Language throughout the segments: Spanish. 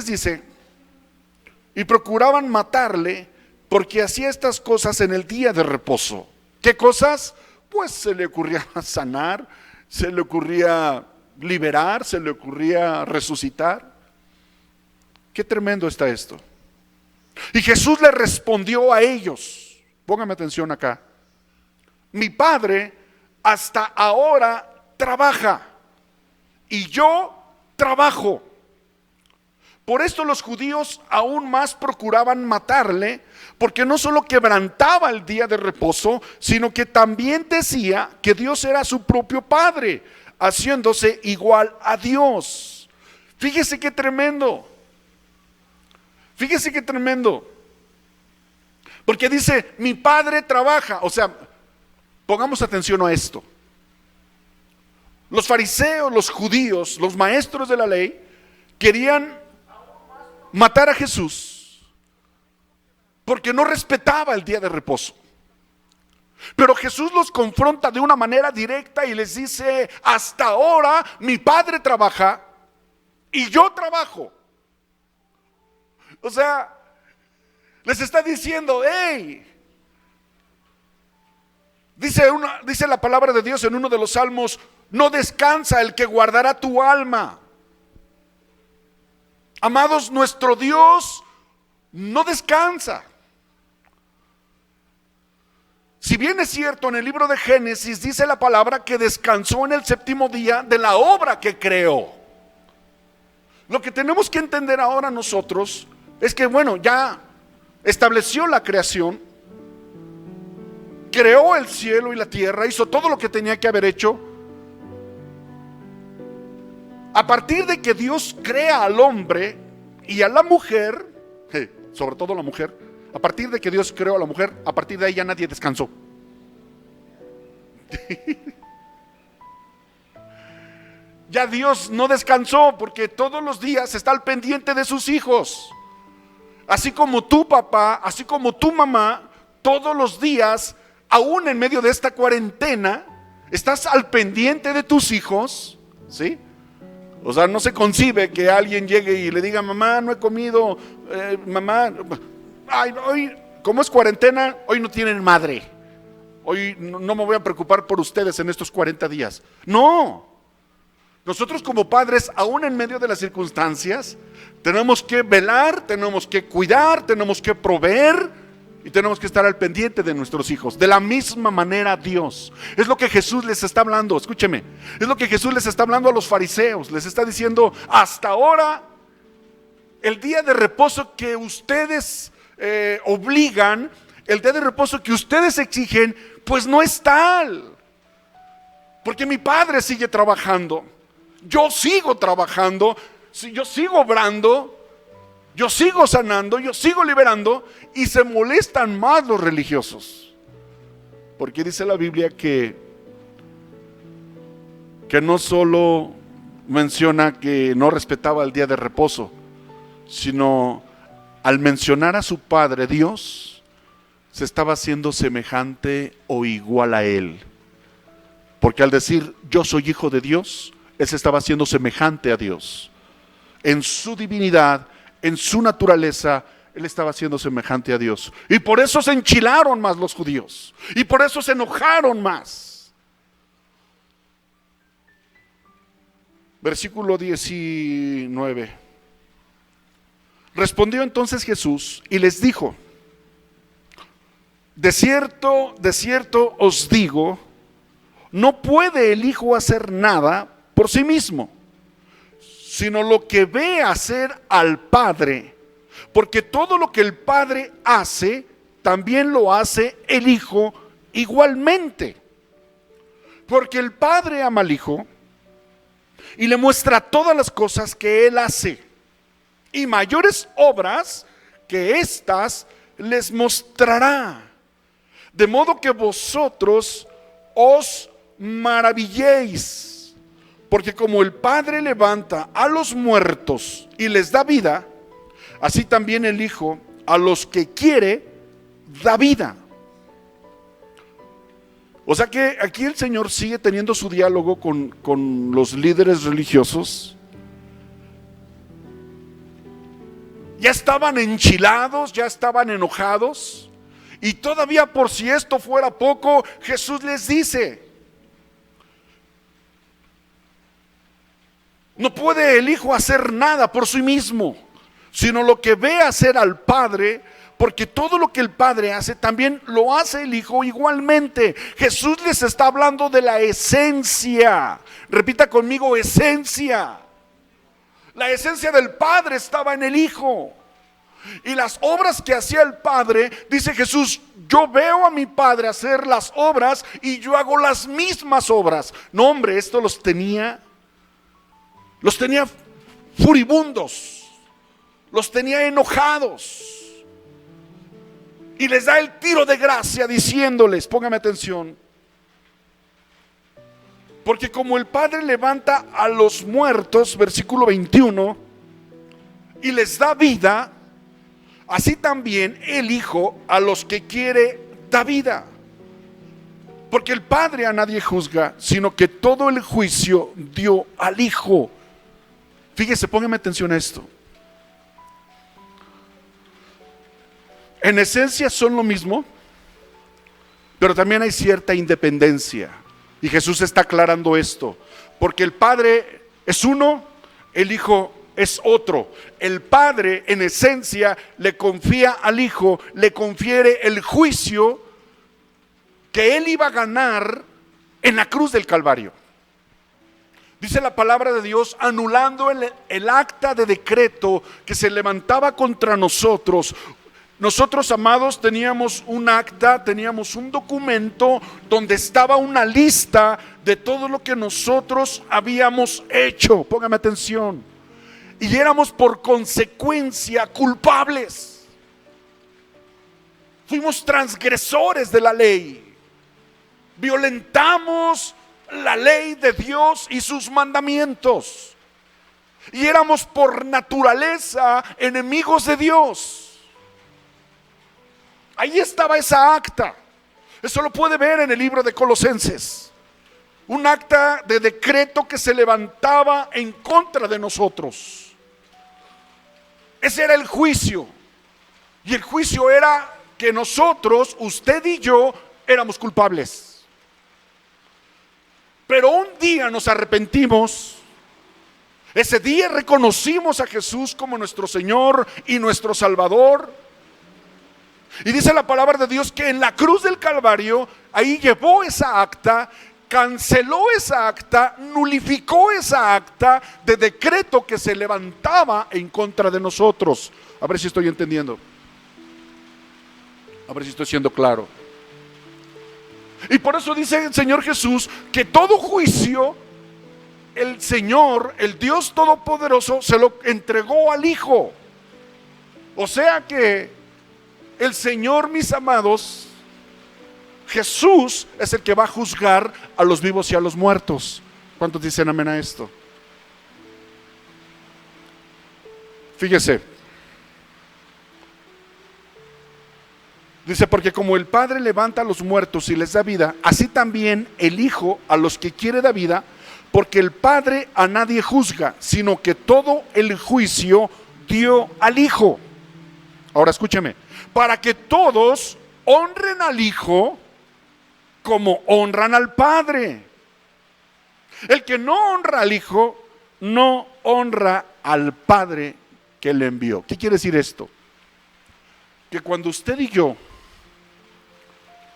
dice, y procuraban matarle porque hacía estas cosas en el día de reposo. ¿Qué cosas? Pues se le ocurría sanar, se le ocurría liberar, se le ocurría resucitar. Qué tremendo está esto. Y Jesús le respondió a ellos, póngame atención acá, mi Padre hasta ahora trabaja y yo trabajo. Por esto los judíos aún más procuraban matarle, porque no solo quebrantaba el día de reposo, sino que también decía que Dios era su propio Padre, haciéndose igual a Dios. Fíjese qué tremendo. Fíjese qué tremendo. Porque dice, mi Padre trabaja. O sea, pongamos atención a esto. Los fariseos, los judíos, los maestros de la ley, querían matar a Jesús porque no respetaba el día de reposo. Pero Jesús los confronta de una manera directa y les dice, hasta ahora mi Padre trabaja y yo trabajo. O sea, les está diciendo, hey, dice la palabra de Dios en uno de los salmos, no descansa el que guardará tu alma. Amados, nuestro Dios no descansa. Si bien es cierto, en el libro de Génesis dice la palabra que descansó en el séptimo día de la obra que creó. Lo que tenemos que entender ahora nosotros es que, bueno, ya estableció la creación, creó el cielo y la tierra, hizo todo lo que tenía que haber hecho. A partir de que Dios crea al hombre y a la mujer, sobre todo la mujer, a partir de que Dios creó a la mujer, a partir de ahí ya nadie descansó. Ya Dios no descansó porque todos los días está al pendiente de sus hijos. Así como tu papá, así como tu mamá, todos los días, aún en medio de esta cuarentena, estás al pendiente de tus hijos, ¿sí? O sea, no se concibe que alguien llegue y le diga, mamá, no he comido, mamá, ay, hoy, como es cuarentena, hoy no tienen madre. Hoy no me voy a preocupar por ustedes en estos 40 días. No. Nosotros como padres, aún en medio de las circunstancias, tenemos que velar, tenemos que cuidar, tenemos que proveer y tenemos que estar al pendiente de nuestros hijos. De la misma manera Dios. Es lo que Jesús les está hablando, escúcheme. Es lo que Jesús les está hablando a los fariseos. Les está diciendo, hasta ahora, el día de reposo que ustedes obligan, el día de reposo que ustedes exigen, pues no es tal. Porque mi Padre sigue trabajando. Yo sigo trabajando, yo sigo obrando, yo sigo sanando, yo sigo liberando, y se molestan más los religiosos. Porque dice la Biblia que no solo menciona que no respetaba el día de reposo, sino al mencionar a su Padre Dios, se estaba haciendo semejante o igual a Él. Porque al decir yo soy hijo de Dios, Él se estaba haciendo semejante a Dios. En su divinidad, en su naturaleza, Él estaba haciendo semejante a Dios. Y por eso se enchilaron más los judíos. Y por eso se enojaron más. Versículo 19. Respondió entonces Jesús y les dijo, de cierto os digo, no puede el Hijo hacer nada por sí mismo, sino lo que ve hacer al Padre, porque todo lo que el Padre hace, también lo hace el Hijo igualmente. Porque el Padre ama al Hijo y le muestra todas las cosas que Él hace, y mayores obras que éstas les mostrará, de modo que vosotros os maravilléis, porque como el Padre levanta a los muertos y les da vida, así también el Hijo a los que quiere da vida. O sea que aquí el Señor sigue teniendo su diálogo con los líderes religiosos, Ya estaban enchilados, ya estaban enojados. Y todavía, por si esto fuera poco, Jesús les dice: no puede el Hijo hacer nada por sí mismo, sino lo que ve hacer al Padre, porque todo lo que el Padre hace, también lo hace el Hijo igualmente. Jesús les está hablando de la esencia. Repita conmigo: esencia. La esencia del Padre estaba en el Hijo. Y las obras que hacía el Padre, dice Jesús: yo veo a mi Padre hacer las obras y yo hago las mismas obras. No, hombre, esto los tenía furibundos, los tenía enojados. Y les da el tiro de gracia diciéndoles, póngame atención, porque como el Padre levanta a los muertos, versículo 21, y les da vida, así también el Hijo a los que quiere da vida. Porque el Padre a nadie juzga, sino que todo el juicio dio al Hijo. Fíjese, póngame atención a esto. En esencia son lo mismo, pero también hay cierta independencia. Y Jesús está aclarando esto, porque el Padre es uno, el Hijo es otro. El Padre en esencia le confía al Hijo, le confiere el juicio que Él iba a ganar en la cruz del Calvario. Dice la palabra de Dios, anulando el acta de decreto que se levantaba contra nosotros. Nosotros, amados, teníamos un acta, teníamos un documento donde estaba una lista de todo lo que nosotros habíamos hecho. Póngame atención. Y éramos por consecuencia culpables. Fuimos transgresores de la ley. Violentamos la ley de Dios y sus mandamientos. Y éramos por naturaleza enemigos de Dios. Ahí estaba esa acta. Eso lo puede ver en el libro de Colosenses. Un acta de decreto que se levantaba en contra de nosotros. Ese era el juicio. Y el juicio era que nosotros, usted y yo, éramos culpables. Pero un día nos arrepentimos. Ese día reconocimos a Jesús como nuestro Señor y nuestro Salvador. Y dice la palabra de Dios que en la cruz del Calvario, ahí llevó esa acta, canceló esa acta, nulificó esa acta de decreto que se levantaba en contra de nosotros. A ver si estoy entendiendo. A ver si estoy siendo claro. Y por eso dice el Señor Jesús que todo juicio, el Señor, el Dios Todopoderoso, se lo entregó al Hijo. O sea que el Señor, mis amados, Jesús es el que va a juzgar a los vivos y a los muertos. ¿Cuántos dicen amén a esto? Fíjese. Dice, porque como el Padre levanta a los muertos y les da vida, así también el Hijo a los que quiere da vida, porque el Padre a nadie juzga, sino que todo el juicio dio al Hijo. Ahora escúcheme, para que todos honren al Hijo como honran al Padre. El que no honra al Hijo, no honra al Padre que le envió. ¿Qué quiere decir esto? Que cuando usted y yo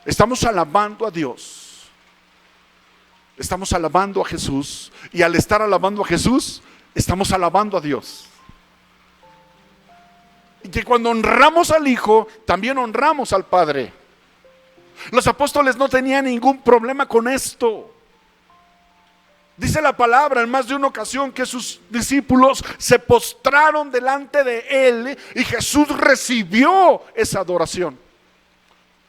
estamos alabando a Dios, estamos alabando a Jesús, y al estar alabando a Jesús, estamos alabando a Dios. Y que cuando honramos al Hijo, también honramos al Padre. Los apóstoles no tenían ningún problema con esto. Dice la palabra en más de una ocasión que sus discípulos se postraron delante de Él y Jesús recibió esa adoración.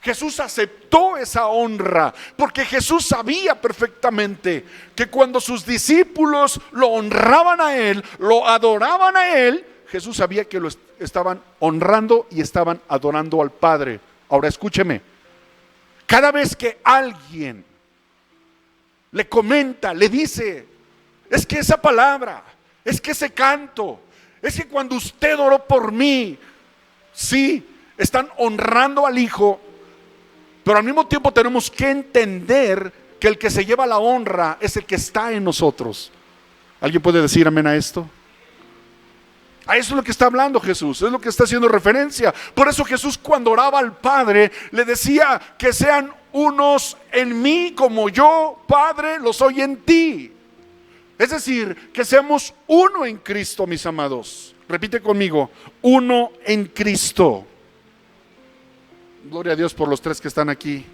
Jesús aceptó esa honra, porque Jesús sabía perfectamente que cuando sus discípulos lo honraban a Él, lo adoraban a Él, Jesús sabía que lo estaban honrando y estaban adorando al Padre. Ahora escúcheme, cada vez que alguien le comenta, le dice, es que esa palabra, es que ese canto, Es que cuando usted oró por mí, sí, están honrando al Hijo, pero al mismo tiempo tenemos que entender que el que se lleva la honra es el que está en nosotros. ¿Alguien puede decir amén a esto? A eso es lo que está hablando Jesús, es lo que está haciendo referencia. Por eso Jesús, cuando oraba al Padre, le decía que sean unos en mí como yo, Padre, lo soy en ti. Es decir, que seamos uno en Cristo, mis amados. Repite conmigo, uno en Cristo. Gloria a Dios por los 3 que están aquí,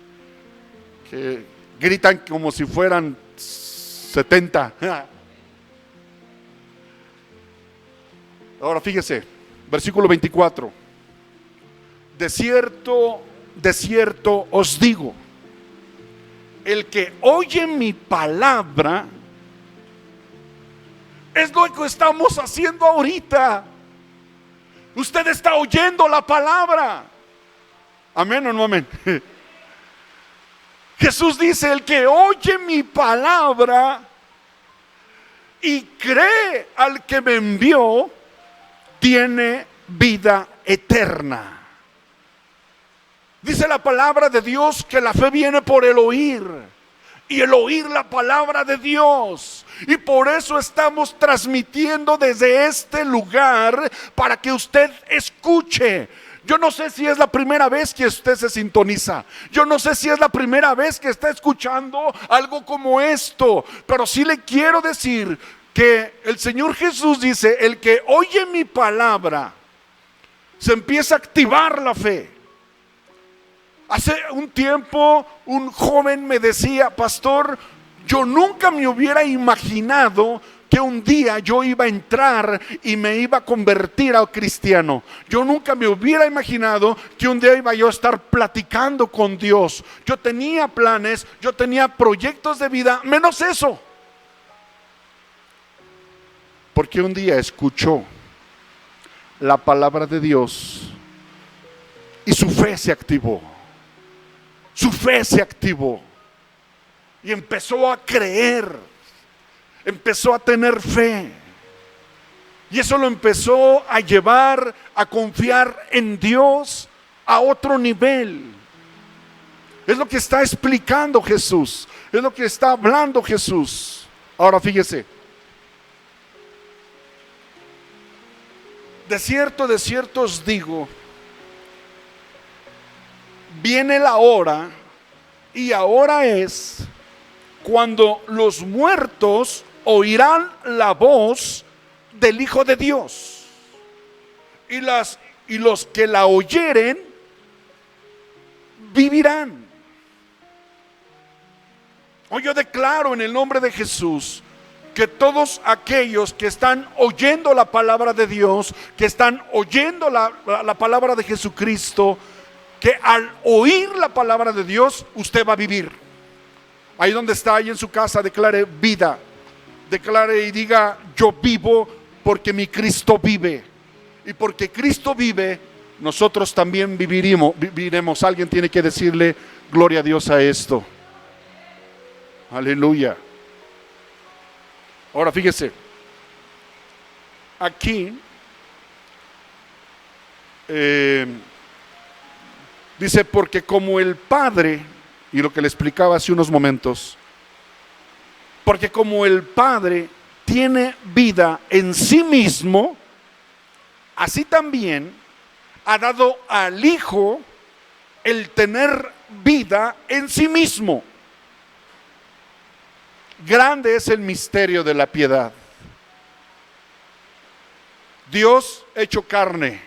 que gritan como si fueran 70. Ahora fíjese, versículo 24. De cierto os digo, el que oye mi palabra, es lo que estamos haciendo ahorita. Usted está oyendo la palabra. ¿Amén o no amén? Jesús dice, el que oye mi palabra y cree al que me envió, tiene vida eterna. Dice la palabra de Dios que la fe viene por el oír, y el oír la palabra de Dios. Y por eso estamos transmitiendo desde este lugar, para que usted escuche. Yo no sé si es la primera vez que usted se sintoniza. Yo no sé si es la primera vez que está escuchando algo como esto. Pero sí le quiero decir que el Señor Jesús dice, el que oye mi palabra, se empieza a activar la fe. Hace un tiempo un joven me decía, pastor, yo nunca me hubiera imaginado que un día yo iba a entrar y me iba a convertir a cristiano. Yo nunca me hubiera imaginado que un día iba yo a estar platicando con Dios. Yo tenía planes, yo tenía proyectos de vida, menos eso. Porque un día escuchó la palabra de Dios y su fe se activó. Su fe se activó y empezó a creer, empezó a tener fe. Y eso lo empezó a llevar a confiar en Dios a otro nivel. Es lo que está explicando Jesús, es lo que está hablando Jesús. Ahora fíjese. De cierto os digo, viene la hora, y ahora es, cuando los muertos oirán la voz del Hijo de Dios, y los que la oyeren vivirán. Hoy yo declaro en el nombre de Jesús que todos aquellos que están oyendo la palabra de Dios, que están oyendo la palabra de Jesucristo, que al oír la palabra de Dios, usted va a vivir. Ahí donde está, ahí en su casa, declare vida. Declare y diga, yo vivo porque mi Cristo vive. Y porque Cristo vive, nosotros también viviremos. Alguien tiene que decirle gloria a Dios a esto. Aleluya. Ahora fíjese, aquí dice, porque como el Padre, y lo que le explicaba hace unos momentos, porque como el Padre tiene vida en sí mismo, así también ha dado al Hijo el tener vida en sí mismo. Grande es el misterio de la piedad. Dios hecho carne.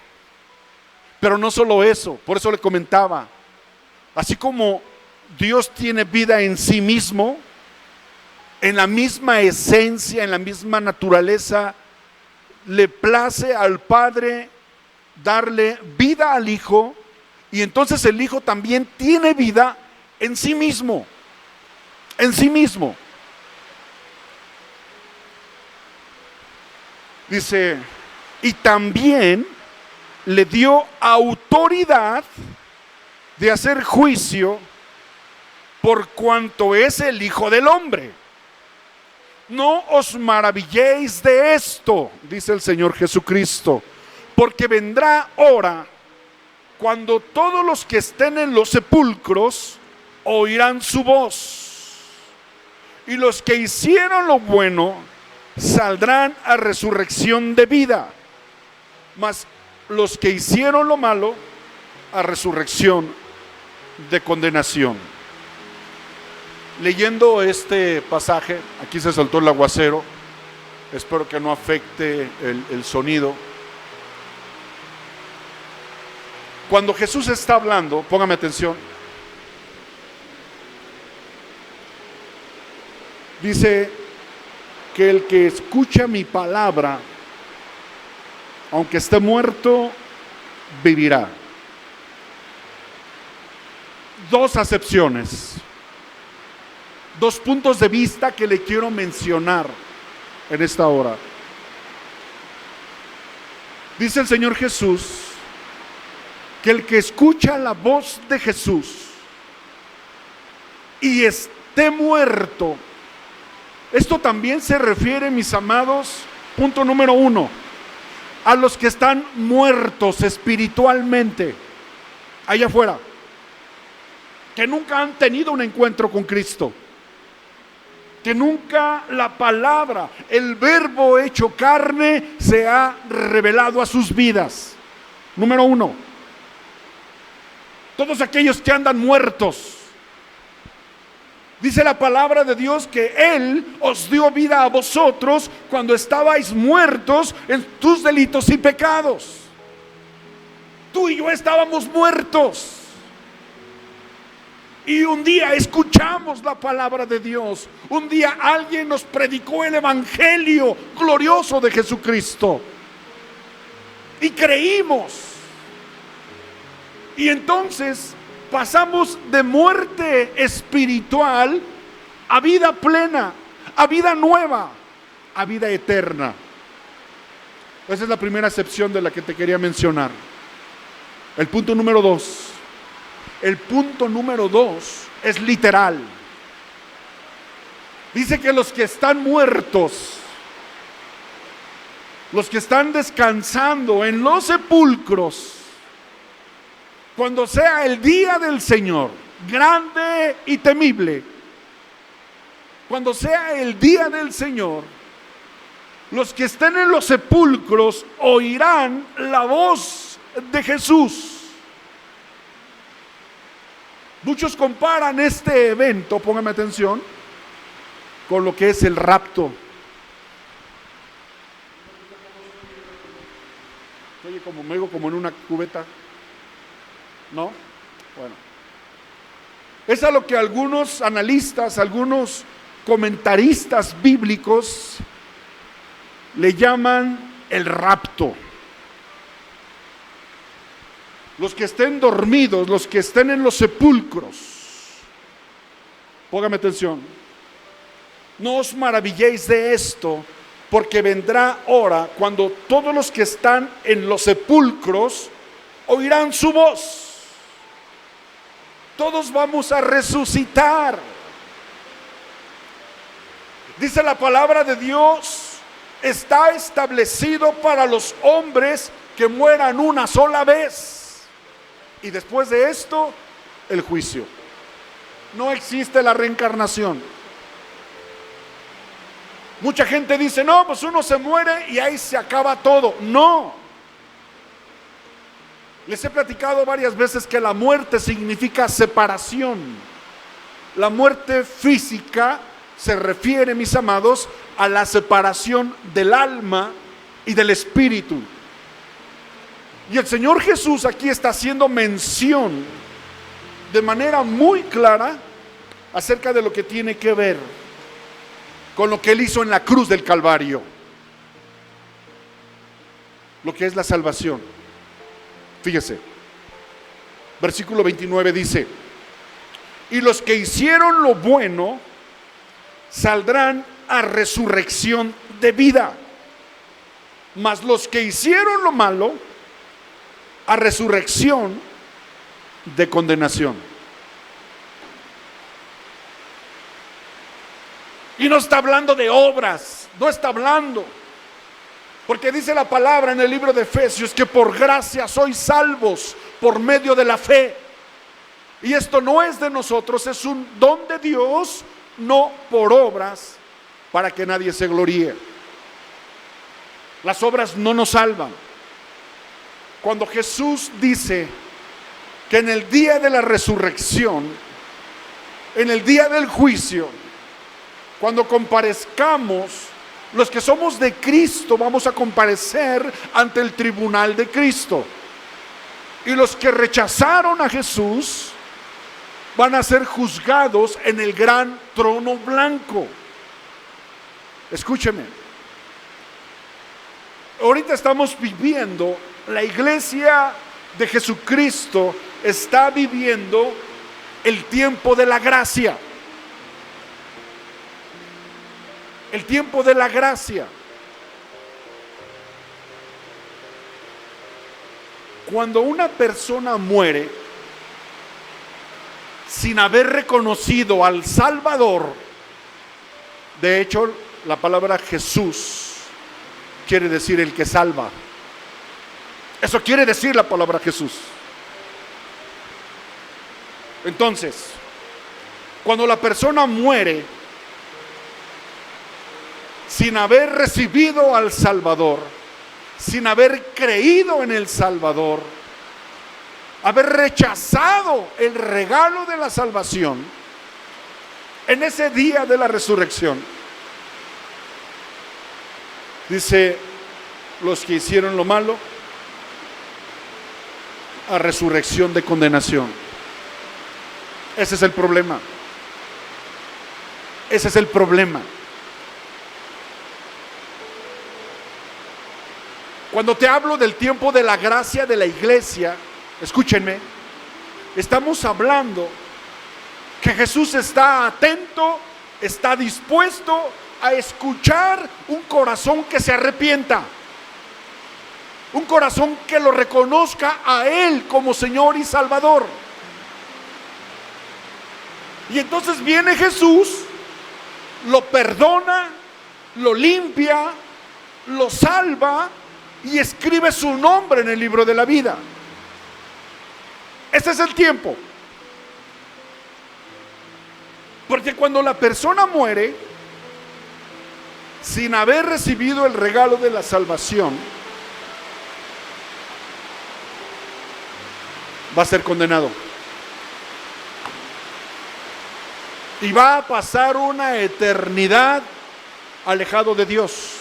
Pero no solo eso, por eso le comentaba, así como Dios tiene vida en sí mismo, en la misma esencia, en la misma naturaleza, le place al Padre darle vida al Hijo, y entonces el Hijo también tiene vida en sí mismo, en sí mismo. Dice, y también le dio autoridad de hacer juicio por cuanto es el Hijo del Hombre. No os maravilléis de esto, dice el Señor Jesucristo, porque vendrá hora cuando todos los que estén en los sepulcros oirán su voz, y los que hicieron lo bueno saldrán a resurrección de vida, mas los que hicieron lo malo a resurrección de condenación. Leyendo este pasaje, aquí se soltó el aguacero, espero que no afecte el sonido. Cuando Jesús está hablando, póngame atención, dice que el que escucha mi palabra, aunque esté muerto, vivirá. Dos acepciones, dos puntos de vista que le quiero mencionar en esta hora. Dice el Señor Jesús que el que escucha la voz de Jesús y esté muerto, esto también se refiere, mis amados, punto número 1, a los que están muertos espiritualmente allá afuera, que nunca han tenido un encuentro con Cristo, que nunca la palabra, el verbo hecho carne se ha revelado a sus vidas. Número 1, todos aquellos que andan muertos. Dice la palabra de Dios que Él os dio vida a vosotros cuando estabais muertos en tus delitos y pecados. Tú y yo estábamos muertos. Y un día escuchamos la palabra de Dios. Un día alguien nos predicó el evangelio glorioso de Jesucristo. Y creímos. Y entonces pasamos de muerte espiritual a vida plena, a vida nueva, a vida eterna. Esa es la primera acepción de la que te quería mencionar. El punto número 2. El punto número 2 es literal. Dice que los que están muertos, los que están descansando en los sepulcros, cuando sea el día del Señor, grande y temible, cuando sea el día del Señor, los que estén en los sepulcros oirán la voz de Jesús. Muchos comparan este evento, póngame atención, con lo que es el rapto. Oye, como me digo, como en una cubeta. ¿No? Bueno. Es a lo que algunos analistas, algunos comentaristas bíblicos le llaman el rapto. Los que estén dormidos, los que estén en los sepulcros, póngame atención, no os maravilléis de esto, porque vendrá hora cuando todos los que están en los sepulcros oirán su voz. Todos vamos a resucitar. Dice la palabra de Dios, está establecido para los hombres que mueran una sola vez. Y después de esto, el juicio. No existe la reencarnación. Mucha gente dice, no, pues uno se muere y ahí se acaba todo. No. Les he platicado varias veces que la muerte significa separación. La muerte física se refiere, mis amados, a la separación del alma y del espíritu. Y el Señor Jesús aquí está haciendo mención de manera muy clara acerca de lo que tiene que ver con lo que Él hizo en la cruz del Calvario, lo que es la salvación. Fíjese, versículo 29 dice, y los que hicieron lo bueno saldrán a resurrección de vida, mas los que hicieron lo malo a resurrección de condenación. Y no está hablando de obras, no está hablando. Porque dice la palabra en el libro de Efesios que por gracia sois salvos por medio de la fe. Y esto no es de nosotros, es un don de Dios, no por obras, para que nadie se gloríe. Las obras no nos salvan. Cuando Jesús dice que en el día de la resurrección, en el día del juicio, cuando comparezcamos, los que somos de Cristo vamos a comparecer ante el tribunal de Cristo. Y los que rechazaron a Jesús van a ser juzgados en el gran trono blanco. Escúcheme. Ahorita estamos viviendo, la iglesia de Jesucristo está viviendo el tiempo de la gracia. El tiempo de la gracia. Cuando una persona muere sin haber reconocido al Salvador, de hecho, la palabra Jesús quiere decir el que salva. Eso quiere decir la palabra Jesús. Entonces, cuando la persona muere sin haber recibido al Salvador, sin haber creído en el Salvador, haber rechazado el regalo de la salvación, en ese día de la resurrección, dice, los que hicieron lo malo, a resurrección de condenación. Ese es el problema. Ese es el problema. Cuando te hablo del tiempo de la gracia de la iglesia, escúchenme, estamos hablando que Jesús está atento, está dispuesto a escuchar un corazón que se arrepienta, un corazón que lo reconozca a Él como Señor y Salvador. Y entonces viene Jesús, lo perdona, lo limpia, lo salva y escribe su nombre en el libro de la vida. Ese es el tiempo. Porque cuando la persona muere sin haber recibido el regalo de la salvación, va a ser condenado. Y va a pasar una eternidad alejado de Dios.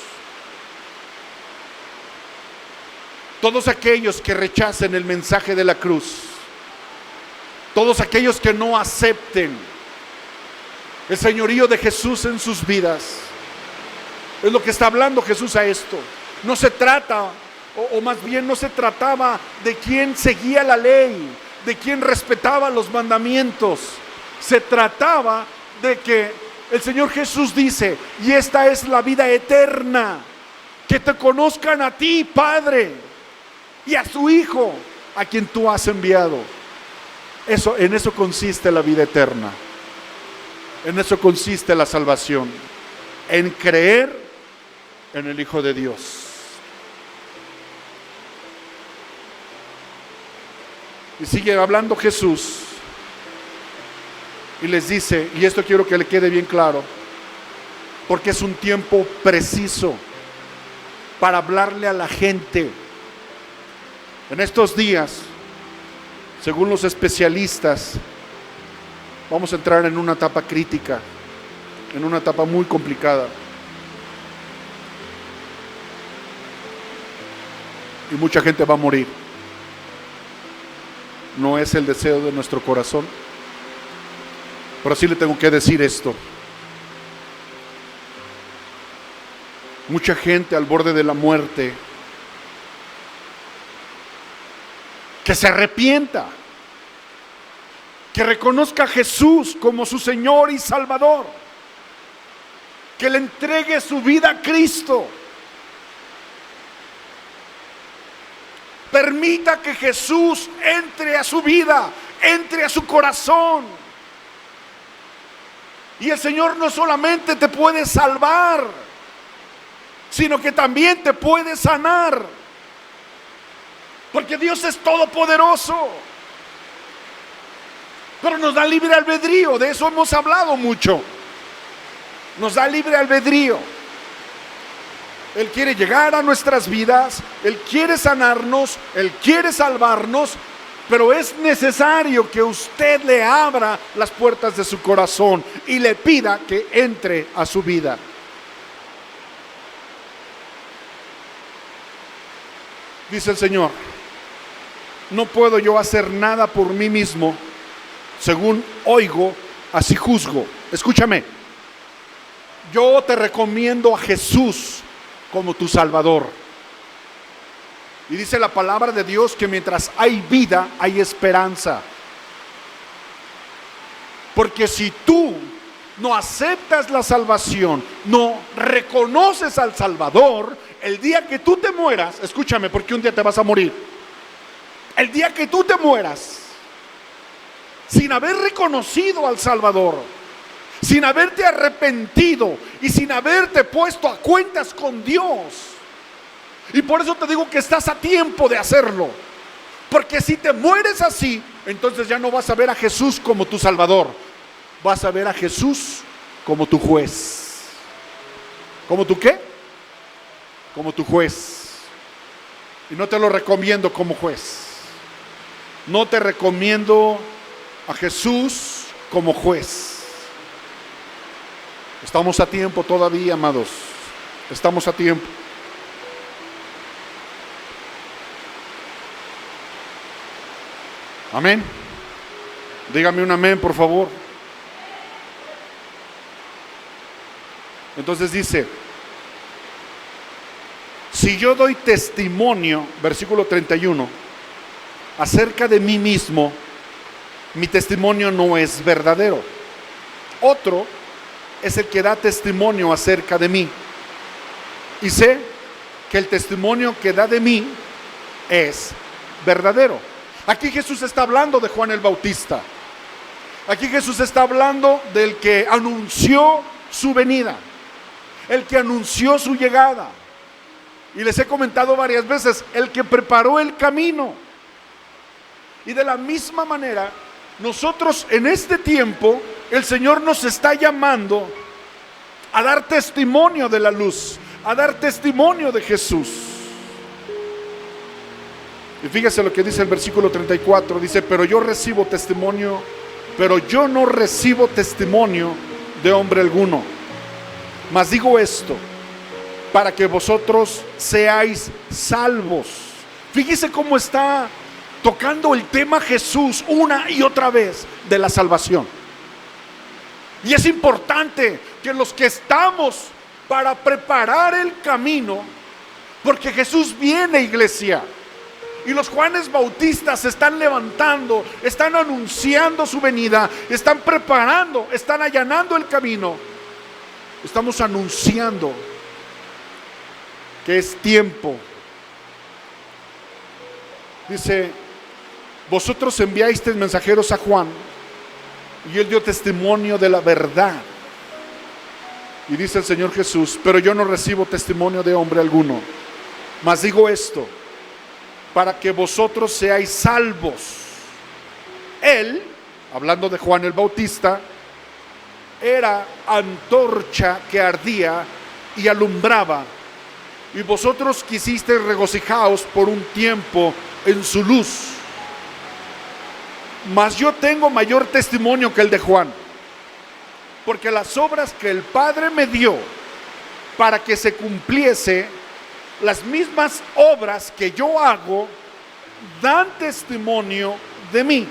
Todos aquellos que rechacen el mensaje de la cruz, todos aquellos que no acepten el señorío de Jesús en sus vidas, es lo que está hablando Jesús a esto. No se trata, o más bien no se trataba de quién seguía la ley, de quién respetaba los mandamientos. Se trataba de que el Señor Jesús dice, y esta es la vida eterna, que te conozcan a ti, Padre, y a su Hijo, a quien tú has enviado. En eso consiste la vida eterna. En eso consiste la salvación. En creer en el Hijo de Dios. Y sigue hablando Jesús. Y les dice, y esto quiero que le quede bien claro, porque es un tiempo preciso para hablarle a la gente. En estos días, según los especialistas, vamos a entrar en una etapa crítica, en una etapa muy complicada. Y mucha gente va a morir. No es el deseo de nuestro corazón, pero sí le tengo que decir esto. Mucha gente al borde de la muerte, que se arrepienta, que reconozca a Jesús como su Señor y Salvador, que le entregue su vida a Cristo. Permita que Jesús entre a su vida, entre a su corazón. Y el Señor no solamente te puede salvar, sino que también te puede sanar. Porque Dios es todopoderoso. Pero nos da libre albedrío, de eso hemos hablado mucho. Nos da libre albedrío. Él quiere llegar a nuestras vidas, Él quiere sanarnos, Él quiere salvarnos, pero es necesario que usted le abra las puertas de su corazón y le pida que entre a su vida. Dice el Señor: no puedo yo hacer nada por mí mismo, según oigo, así juzgo. Escúchame, yo te recomiendo a Jesús como tu Salvador. Y dice la palabra de Dios que mientras hay vida, hay esperanza. Porque si tú no aceptas la salvación, no reconoces al Salvador, el día que tú te mueras, escúchame, porque un día te vas a morir. El día que tú te mueras, sin haber reconocido al Salvador, sin haberte arrepentido y sin haberte puesto a cuentas con Dios. Y por eso te digo que estás a tiempo de hacerlo. Porque si te mueres así, entonces ya no vas a ver a Jesús como tu Salvador. Vas a ver a Jesús como tu juez. ¿Como tu qué? Como tu juez. Y no te lo recomiendo como juez. No te recomiendo a Jesús como juez. Estamos a tiempo todavía, amados. Estamos a tiempo. Amén. Dígame un amén, por favor. Entonces dice: si yo doy testimonio, versículo 31, acerca de mí mismo, mi testimonio no es verdadero. Otro es el que da testimonio acerca de mí. Y sé que el testimonio que da de mí es verdadero. Aquí Jesús está hablando de Juan el Bautista. Aquí Jesús está hablando del que anunció su venida, el que anunció su llegada. Y les he comentado varias veces, el que preparó el camino. Y de la misma manera, nosotros en este tiempo, el Señor nos está llamando a dar testimonio de la luz, a dar testimonio de Jesús. Y fíjese lo que dice el versículo 34, dice: pero yo no recibo testimonio de hombre alguno, mas digo esto, para que vosotros seáis salvos. Fíjese cómo está tocando el tema Jesús una y otra vez de la salvación. Y es importante que los que estamos para preparar el camino, porque Jesús viene, iglesia, y los Juanes Bautistas se están levantando, están anunciando su venida, están preparando, están allanando el camino. Estamos anunciando que es tiempo. Dice: vosotros enviasteis mensajeros a Juan, y él dio testimonio de la verdad. Y dice el Señor Jesús: pero yo no recibo testimonio de hombre alguno, mas digo esto, para que vosotros seáis salvos. Él, hablando de Juan el Bautista, era antorcha que ardía y alumbraba, y vosotros quisisteis regocijaos por un tiempo en su luz. Mas yo tengo mayor testimonio que el de Juan, porque las obras que el Padre me dio para que se cumpliese, las mismas obras que yo hago, dan testimonio de mí,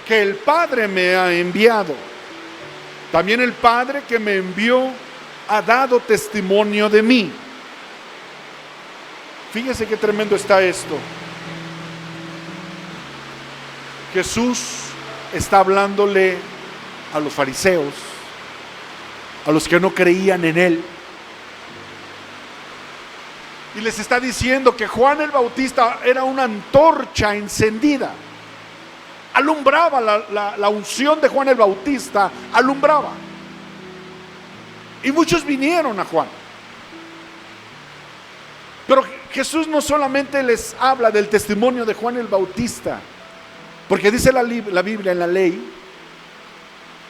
que el Padre me ha enviado. También el Padre que me envió ha dado testimonio de mí. Fíjese qué tremendo está esto. Jesús está hablándole a los fariseos, a los que no creían en Él, y les está diciendo que Juan el Bautista era una antorcha encendida, alumbraba la unción de Juan el Bautista, alumbraba. Y muchos vinieron a Juan. Pero Jesús no solamente les habla del testimonio de Juan el Bautista, porque dice la Biblia en la ley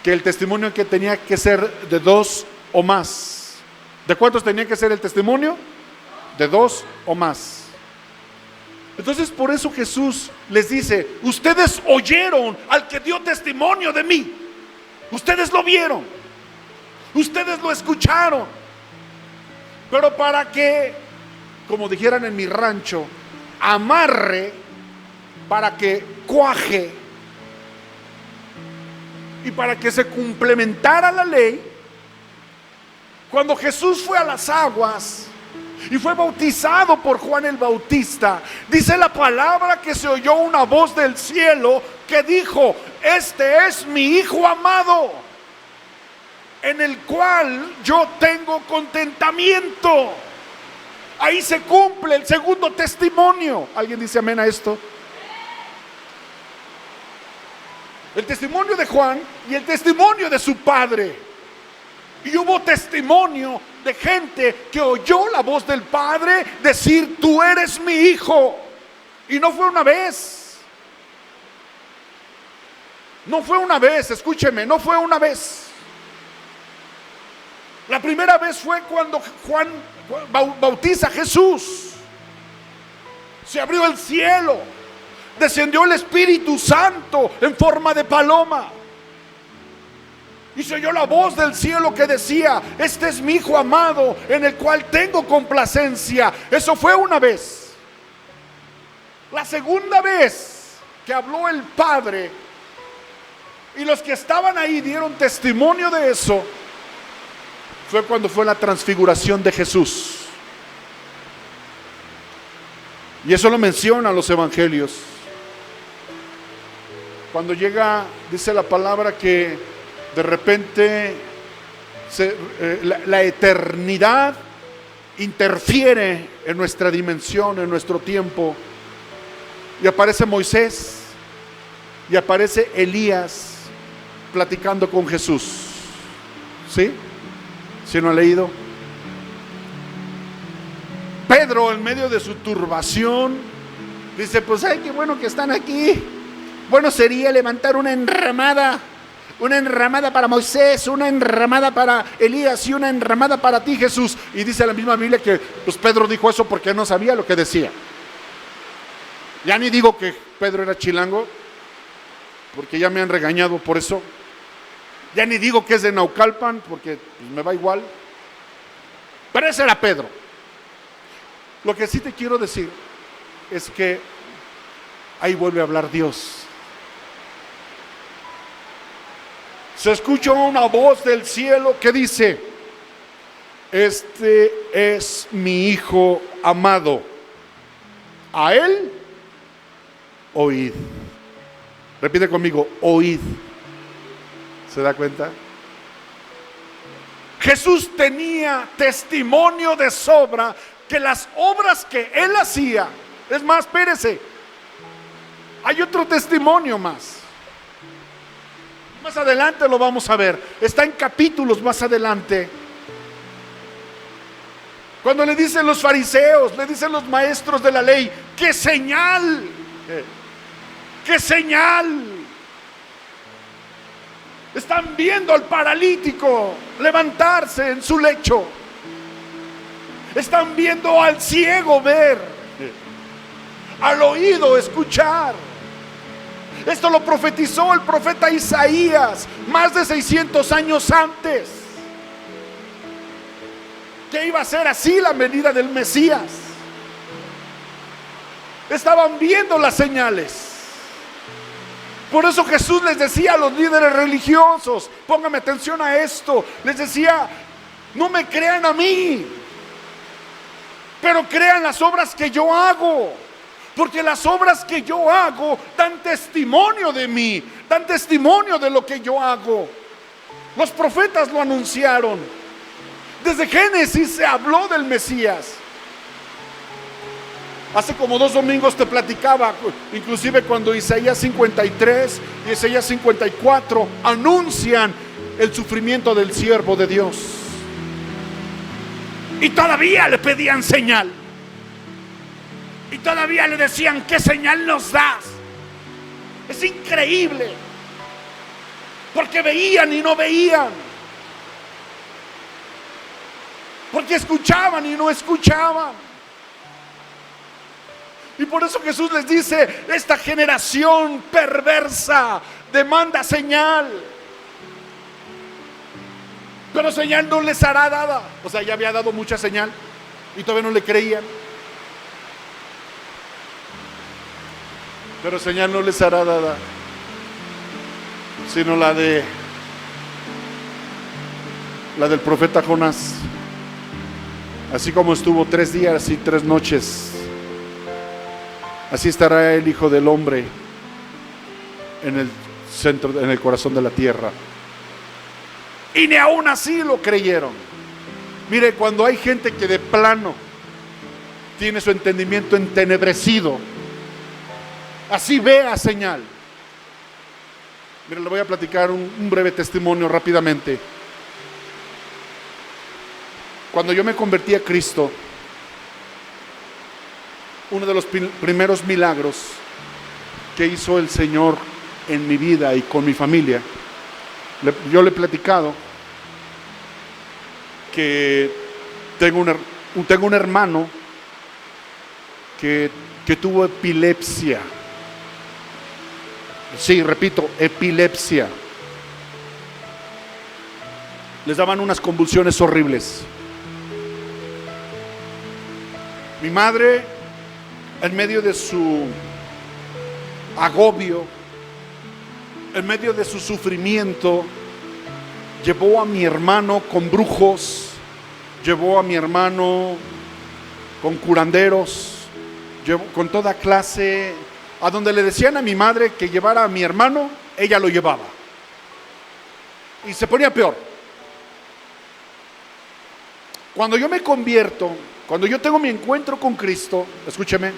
que el testimonio que tenía que ser de 2 o más. ¿De cuántos tenía que ser el testimonio? De 2 o más. Entonces por eso Jesús les dice: ustedes oyeron al que dio testimonio de mí, ustedes lo vieron, ustedes lo escucharon, pero para que, como dijeran en mi rancho, amarre, para que cuaje y para que se complementara la ley, cuando Jesús fue a las aguas y fue bautizado por Juan el Bautista, dice la palabra que se oyó una voz del cielo que dijo: este es mi Hijo amado, en el cual yo tengo contentamiento. Ahí se cumple el segundo testimonio. ¿Alguien dice amén a esto? El testimonio de Juan y el testimonio de su padre. Y hubo testimonio de gente que oyó la voz del Padre decir: tú eres mi Hijo. Y no fue una vez. No fue una vez, escúcheme, no fue una vez. La primera vez fue cuando Juan bautiza a Jesús. Se abrió el cielo, descendió el Espíritu Santo en forma de paloma, y se oyó la voz del cielo que decía: este es mi Hijo amado, en el cual tengo complacencia. Eso fue una vez. La segunda vez que habló el Padre y los que estaban ahí dieron testimonio de eso, fue cuando fue la transfiguración de Jesús. Y eso lo mencionan los evangelios. Cuando llega, dice la palabra que de repente la eternidad interfiere en nuestra dimensión, en nuestro tiempo, y aparece Moisés y aparece Elías platicando con Jesús. ¿Sí? ¿Sí no ha leído? Pedro, en medio de su turbación, dice: pues ay, qué bueno que están aquí. Bueno sería levantar una enramada para Moisés, una enramada para Elías y una enramada para ti, Jesús. Y dice la misma Biblia que pues Pedro dijo eso porque no sabía lo que decía. Ya ni digo que Pedro era chilango, porque ya me han regañado por eso. Ya ni digo que es de Naucalpan, porque pues, me va igual. Pero ese era Pedro. Lo que sí te quiero decir es que ahí vuelve a hablar Dios. Se escuchó una voz del cielo que dice: este es mi Hijo amado, a él oíd. Repite conmigo: oíd. ¿Se da cuenta? Jesús tenía testimonio de sobra que las obras que él hacía. Es más, espérese, hay otro testimonio más. Más adelante lo vamos a ver. Está en capítulos más adelante. Cuando le dicen los fariseos, le dicen los maestros de la ley: ¡qué señal! ¡Qué señal! Están viendo al paralítico levantarse en su lecho. Están viendo al ciego ver, al oído escuchar. Esto lo profetizó el profeta Isaías más de 600 años antes, que iba a ser así la venida del Mesías. Estaban viendo las señales. Por eso Jesús les decía a los líderes religiosos, póngame atención a esto, les decía: no me crean a mí, pero crean las obras que yo hago, porque las obras que yo hago dan testimonio de mí, dan testimonio de lo que yo hago. Los profetas lo anunciaron. Desde Génesis se habló del Mesías. Hace como 2 domingos te platicaba, inclusive cuando Isaías 53 y Isaías 54 anuncian el sufrimiento del siervo de Dios. Y todavía le pedían señal. Y todavía le decían, ¿qué señal nos das? Es increíble. Porque veían y no veían. Porque escuchaban y no escuchaban. Y por eso Jesús les dice, esta generación perversa demanda señal. Pero señal no les hará dada. O sea, ya había dado mucha señal y todavía no le creían. Pero señal no les hará dada, sino la del profeta Jonás. Así como estuvo 3 días y 3 noches, así estará el Hijo del Hombre en el centro, en el corazón de la tierra. Y ni aún así lo creyeron. Mire, cuando hay gente que de plano tiene su entendimiento entenebrecido, así vea señal. Mire, le voy a platicar un breve testimonio rápidamente. Cuando yo me convertí a Cristo, uno de los primeros milagros que hizo el Señor en mi vida y con mi familia, yo le he platicado que tengo un hermano que tuvo epilepsia. Sí, repito, epilepsia. Les daban unas convulsiones horribles. Mi madre, en medio de su agobio, en medio de su sufrimiento, llevó a mi hermano con brujos, llevó a mi hermano con curanderos, con toda clase. A donde le decían a mi madre que llevara a mi hermano, ella lo llevaba. Y se ponía peor. Cuando yo me convierto, cuando yo tengo mi encuentro con Cristo, escúcheme,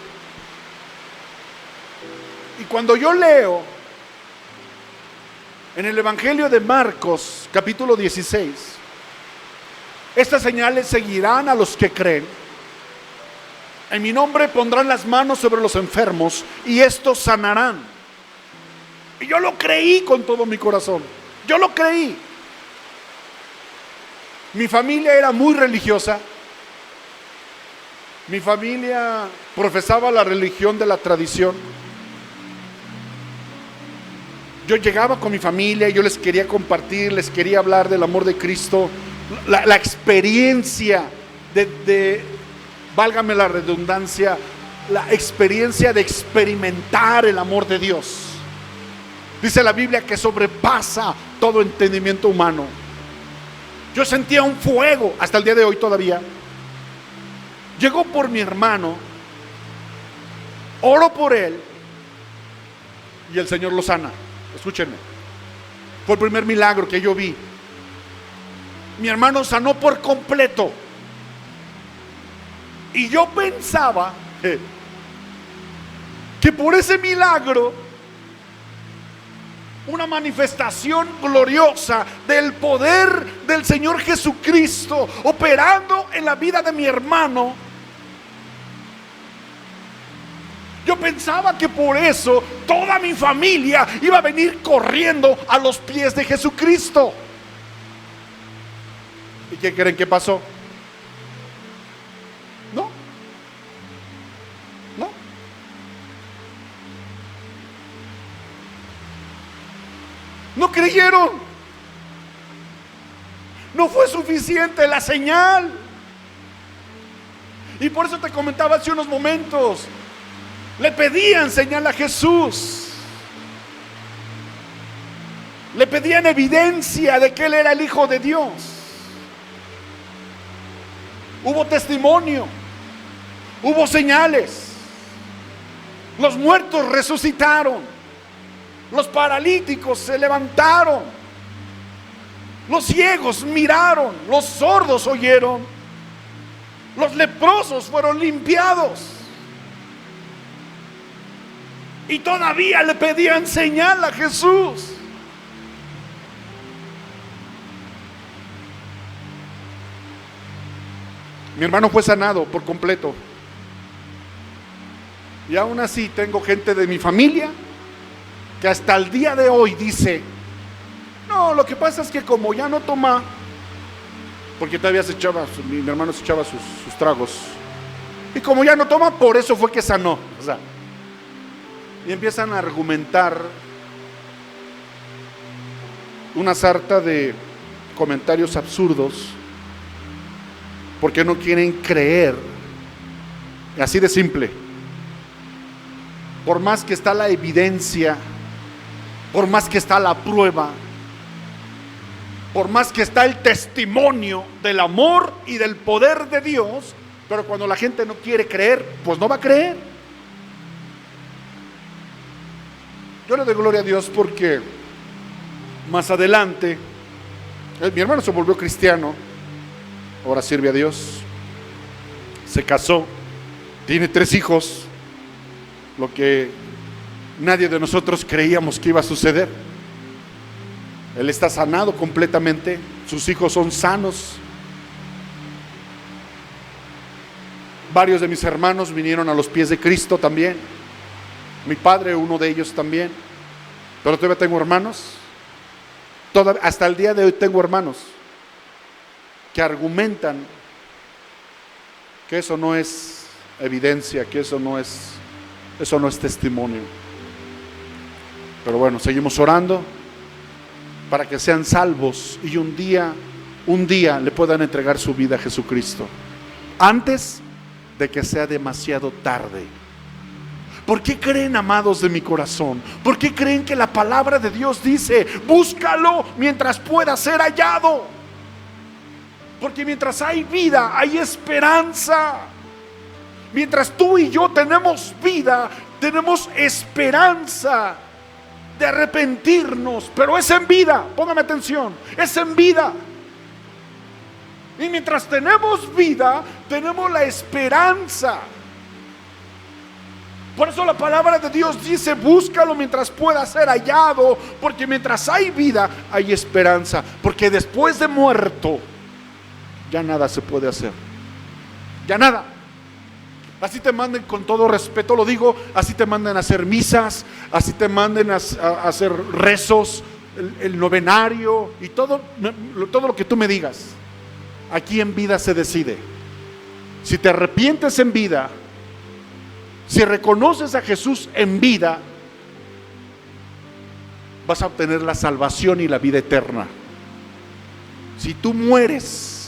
y cuando yo leo en el Evangelio de Marcos, capítulo 16, estas señales seguirán a los que creen. En mi nombre pondrán las manos sobre los enfermos y estos sanarán. Y yo lo creí con todo mi corazón. Yo lo creí. Mi familia era muy religiosa. Mi familia profesaba la religión de la tradición. Yo llegaba con mi familia y yo les quería compartir, les quería hablar del amor de Cristo, la experiencia válgame la redundancia, la experiencia de experimentar el amor de Dios. Dice la Biblia que sobrepasa todo entendimiento humano. Yo sentía un fuego, hasta el día de hoy todavía. Llegó por mi hermano, oro por él y el Señor lo sana. Escúchenme, fue el primer milagro que yo vi. Mi hermano sanó por completo. Y yo pensaba que por ese milagro, una manifestación gloriosa del poder del Señor Jesucristo operando en la vida de mi hermano, yo pensaba que por eso toda mi familia iba a venir corriendo a los pies de Jesucristo. ¿Y qué creen que pasó? No creyeron. No fue suficiente la señal. Y por eso te comentaba hace unos momentos, le pedían señal a Jesús. Le pedían evidencia de que Él era el Hijo de Dios. Hubo testimonio, hubo señales. Los muertos resucitaron. Los paralíticos se levantaron. Los ciegos miraron. Los sordos oyeron. Los leprosos fueron limpiados. Y todavía le pedían señal a Jesús. Mi hermano fue sanado por completo. Y aún así tengo gente de mi familia que hasta el día de hoy dice: no, lo que pasa es que como ya no toma, porque todavía se echaba, mi hermano se echaba sus tragos, y como ya no toma, por eso fue que sanó. O sea, y empiezan a argumentar una sarta de comentarios absurdos porque no quieren creer. Así de simple. Por más que está la evidencia, por más que está la prueba, por más que está el testimonio del amor y del poder de Dios, pero cuando la gente no quiere creer, pues no va a creer. Yo le doy gloria a Dios porque más adelante mi hermano se volvió cristiano, ahora sirve a Dios, se casó, tiene 3 hijos, lo que nadie de nosotros creíamos que iba a suceder. Él está sanado completamente, sus hijos son sanos. Varios de mis hermanos vinieron a los pies de Cristo también. Mi padre, uno de ellos también. Pero todavía tengo hermanos. Hasta el día de hoy tengo hermanos que argumentan que eso no es evidencia, que eso no es testimonio. Pero bueno, seguimos orando para que sean salvos y un día le puedan entregar su vida a Jesucristo, antes de que sea demasiado tarde. ¿Por qué creen, amados de mi corazón? ¿Por qué creen que la palabra de Dios dice: búscalo mientras pueda ser hallado? Porque mientras hay vida, hay esperanza. Mientras tú y yo tenemos vida, tenemos esperanza de arrepentirnos, pero es en vida. Póngame atención, es en vida. Y mientras tenemos vida, tenemos la esperanza. Por eso la palabra de Dios dice: búscalo mientras pueda ser hallado, porque mientras hay vida, hay esperanza. Porque después de muerto, ya nada se puede hacer. Ya nada. Así te manden, con todo respeto lo digo, así te manden a hacer misas, así te manden a hacer rezos, el novenario y todo lo que tú me digas. Aquí en vida se decide. Si te arrepientes en vida, si reconoces a Jesús en vida, vas a obtener la salvación y la vida eterna. Si tú mueres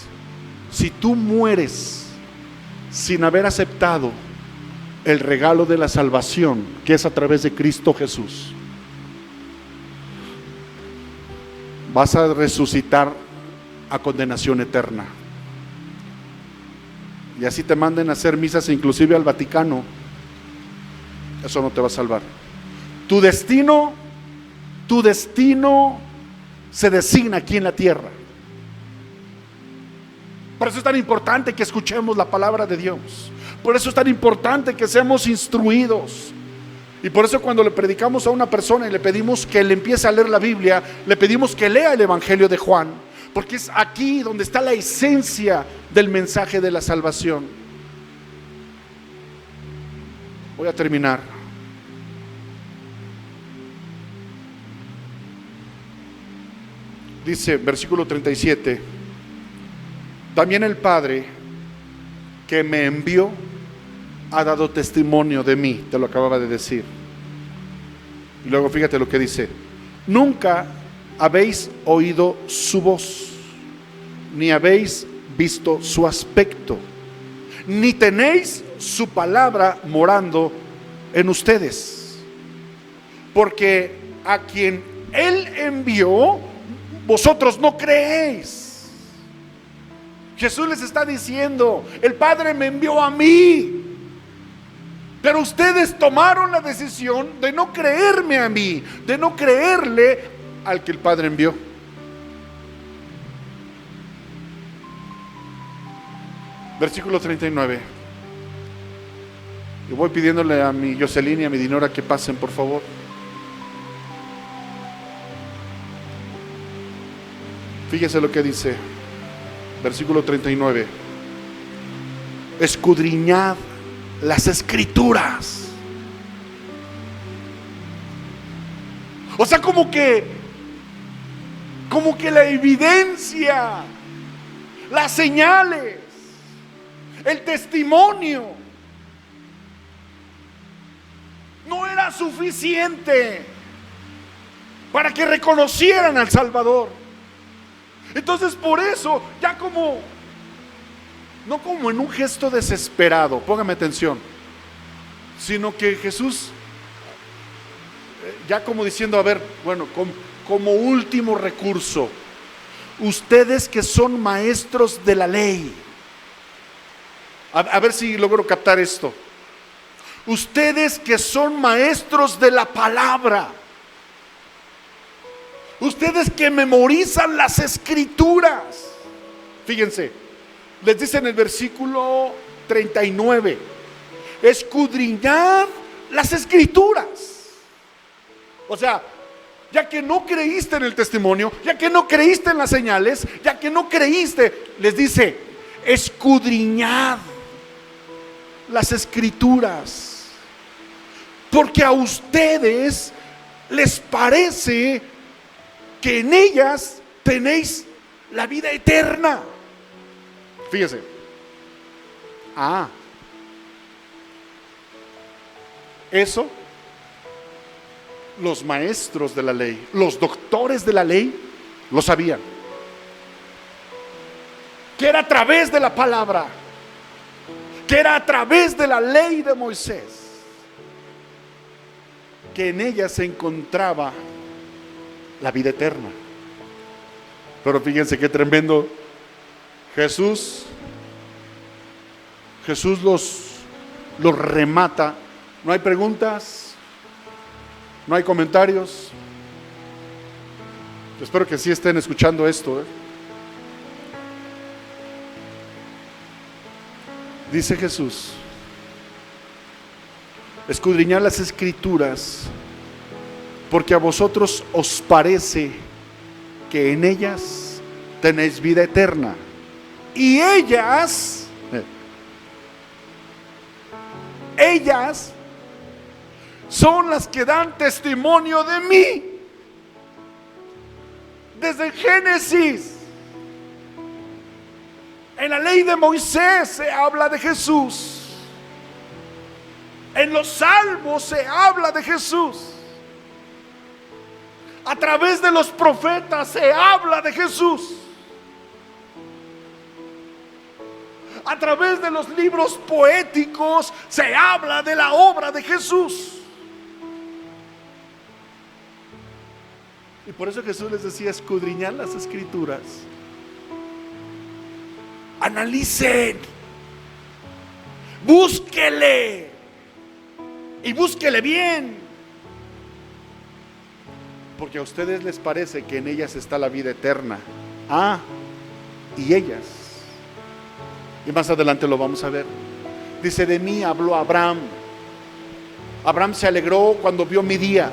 sin haber aceptado el regalo de la salvación, que es a través de Cristo Jesús, vas a resucitar a condenación eterna. Y así te manden a hacer misas inclusive al Vaticano, eso no te va a salvar. Tu destino se designa aquí en la tierra. Por eso es tan importante que escuchemos la palabra de Dios. Por eso es tan importante que seamos instruidos. Y por eso cuando le predicamos a una persona y le pedimos que le empiece a leer la Biblia, le pedimos que lea el Evangelio de Juan, porque es aquí donde está la esencia del mensaje de la salvación. Voy a terminar. Dice, versículo 37: también el Padre que me envió ha dado testimonio de mí. Te lo acababa de decir. Y luego fíjate lo que dice: nunca habéis oído su voz, ni habéis visto su aspecto, ni tenéis su palabra morando en ustedes, porque a quien Él envió, vosotros no creéis. Jesús les está diciendo: el Padre me envió a mí, pero ustedes tomaron la decisión de no creerme a mí, de no creerle al que el Padre envió. Versículo 39. Y voy pidiéndole a mi Jocelyn y a mi Dinora que pasen, por favor. Fíjese lo que dice, versículo 39. Escudriñad las Escrituras. O sea, como que la evidencia, las señales, el testimonio no era suficiente para que reconocieran al Salvador. Entonces, por eso, ya no como en un gesto desesperado, póngame atención, sino que Jesús, ya como diciendo, a ver, bueno, como último recurso, ustedes que son maestros de la ley, a ver si logro captar esto, ustedes que son maestros de la palabra, ustedes que memorizan las Escrituras, fíjense, les dice en el versículo 39, escudriñad las Escrituras. O sea, ya que no creíste en el testimonio, ya que no creíste en las señales, ya que no creíste, les dice, escudriñad las Escrituras, porque a ustedes les parece que en ellas tenéis la vida eterna. Fíjese. Eso los maestros de la ley, los doctores de la ley, lo sabían. Que era a través de la palabra, que era a través de la ley de Moisés, que en ella se encontraba la vida eterna. Pero fíjense qué tremendo. Jesús los remata. No hay preguntas, no hay comentarios. Yo espero que sí estén escuchando esto, Dice Jesús, escudriñad las Escrituras, porque a vosotros os parece que en ellas tenéis vida eterna, y ellas son las que dan testimonio de mí. Desde Génesis, en la ley de Moisés se habla de Jesús, en los Salmos se habla de Jesús, a través de los profetas se habla de Jesús, a través de los libros poéticos se habla de la obra de Jesús. Y por eso Jesús les decía, escudriñad las Escrituras, analicen, búsquele, y búsquele bien, porque a ustedes les parece que en ellas está la vida eterna. Y ellas, y más adelante lo vamos a ver, dice, de mí habló Abraham. Abraham se alegró cuando vio mi día.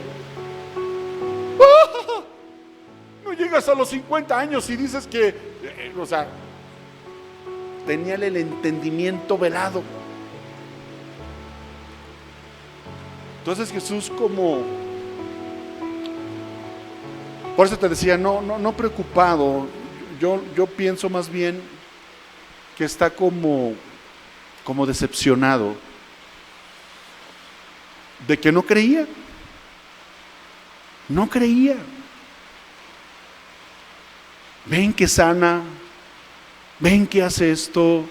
No llegas a los 50 años y dices que, tenía el entendimiento velado. Entonces Jesús, por eso te decía, no preocupado. Yo pienso más bien que está como decepcionado de que no creía. Ven que sana, ven que hace esto,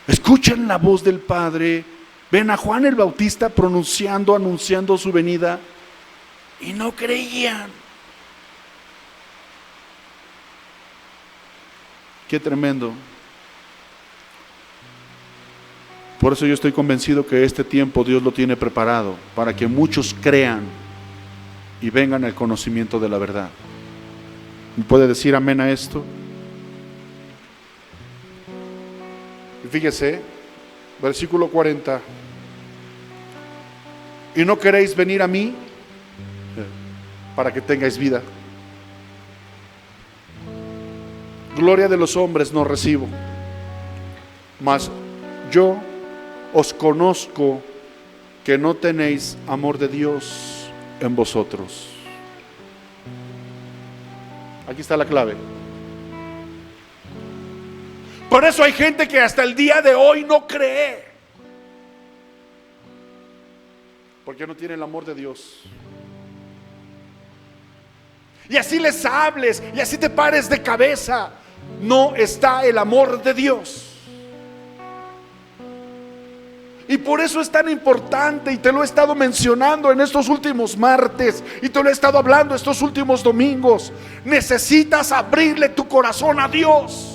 escuchan la voz del Padre, ven a Juan el Bautista anunciando su venida, y no creían. Qué tremendo. Por eso yo estoy convencido que este tiempo Dios lo tiene preparado para que muchos crean y vengan al conocimiento de la verdad. ¿Me puede decir amén a esto? Y fíjese, versículo 40. y no queréis venir a mí para que tengáis vida. Gloria de los hombres no recibo, mas yo os conozco que no tenéis amor de Dios en vosotros. Aquí está la clave. Por eso hay gente que hasta el día de hoy no cree, porque no tiene el amor de Dios. Y así les hables, y así te pares de cabeza, no está el amor de Dios. Y por eso es tan importante, y te lo he estado mencionando en estos últimos martes, y te lo he estado hablando estos últimos domingos. Necesitas abrirle tu corazón a Dios.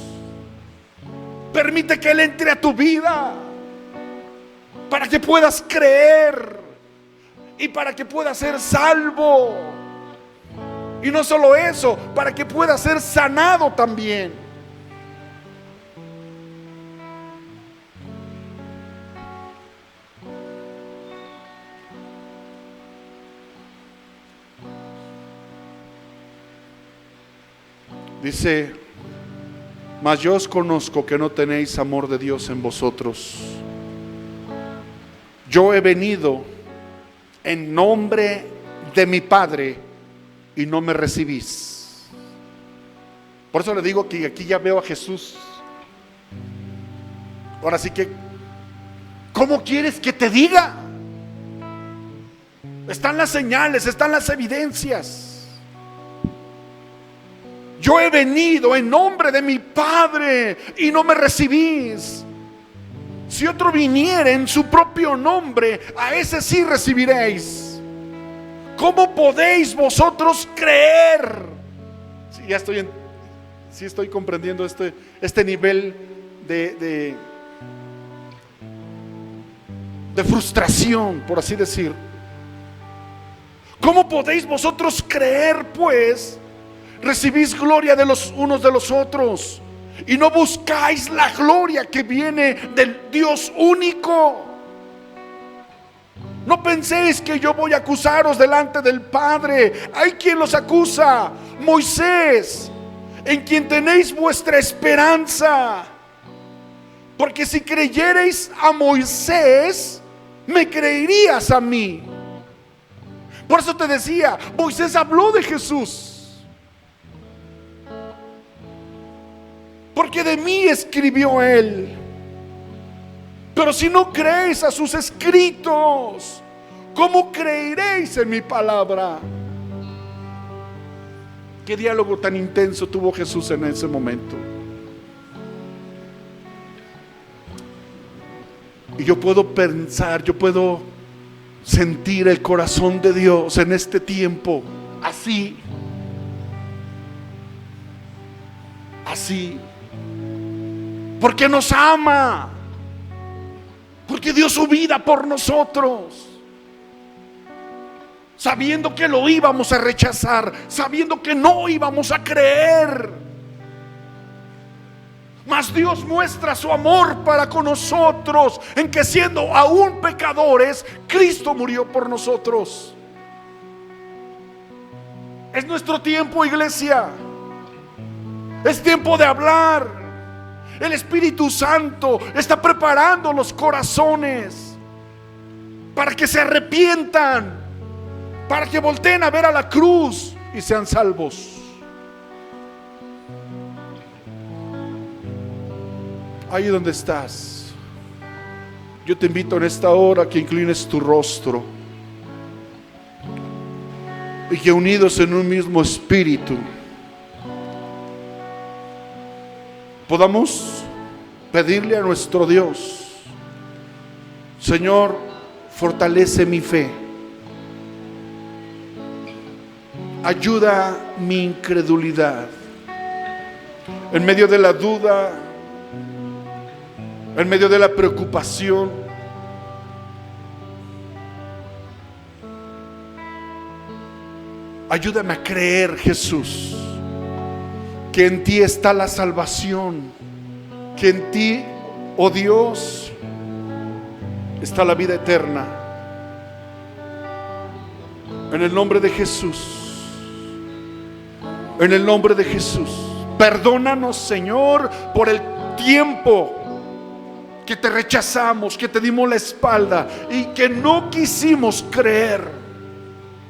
Permite que Él entre a tu vida, para que puedas creer y para que puedas ser salvo. Y no solo eso, para que puedas ser sanado también. Dice: mas yo os conozco que no tenéis amor de Dios en vosotros. Yo he venido en nombre de mi Padre y no me recibís. Por eso le digo que aquí ya veo a Jesús. Ahora sí que, ¿cómo quieres que te diga? Están las señales, están las evidencias. Yo he venido en nombre de mi Padre y no me recibís. Si otro viniere en su propio nombre, a ese sí recibiréis. ¿Cómo podéis vosotros creer? Sí, ya estoy comprendiendo este nivel de frustración, por así decir. ¿Cómo podéis vosotros creer, pues? Recibís gloria de los unos de los otros y no buscáis la gloria que viene del Dios único. No penséis que yo voy a acusaros delante del Padre. Hay quien los acusa: Moisés, en quien tenéis vuestra esperanza. Porque si creyereis a Moisés, me creerías a mí. Por eso te decía, Moisés habló de Jesús, porque de mí escribió él. Pero si no creéis a sus escritos, ¿cómo creeréis en mi palabra? Qué diálogo tan intenso tuvo Jesús en ese momento. Y yo puedo pensar, yo puedo sentir el corazón de Dios en este tiempo así. Porque nos ama, porque dio su vida por nosotros, sabiendo que lo íbamos a rechazar, sabiendo que no íbamos a creer. Mas Dios muestra su amor para con nosotros, en que siendo aún pecadores, Cristo murió por nosotros. Es nuestro tiempo, iglesia. Es tiempo de hablar. El Espíritu Santo está preparando los corazones para que se arrepientan, para que volteen a ver a la cruz y sean salvos. Ahí donde estás, yo te invito en esta hora a que inclines tu rostro y que, unidos en un mismo espíritu, podamos pedirle a nuestro Dios: Señor, fortalece mi fe, ayuda mi incredulidad en medio de la duda, en medio de la preocupación. Ayúdame a creer, Jesús, que en ti está la salvación, que en ti, oh Dios, está la vida eterna. En el nombre de Jesús. En el nombre de Jesús. Perdónanos, Señor, por el tiempo que te rechazamos, que te dimos la espalda y que no quisimos creer.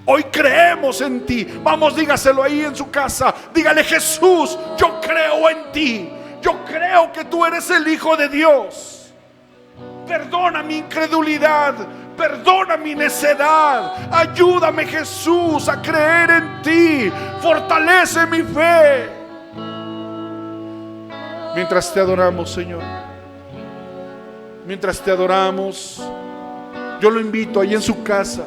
Hoy creemos en ti. Vamos, dígaselo ahí en su casa. Dígale: Jesús, yo creo en ti. Yo creo que tú eres el Hijo de Dios. Perdona mi incredulidad. Perdona mi necedad. Ayúdame, Jesús, a creer en ti. Fortalece mi fe. Mientras te adoramos, Señor, mientras te adoramos, yo lo invito ahí en su casa.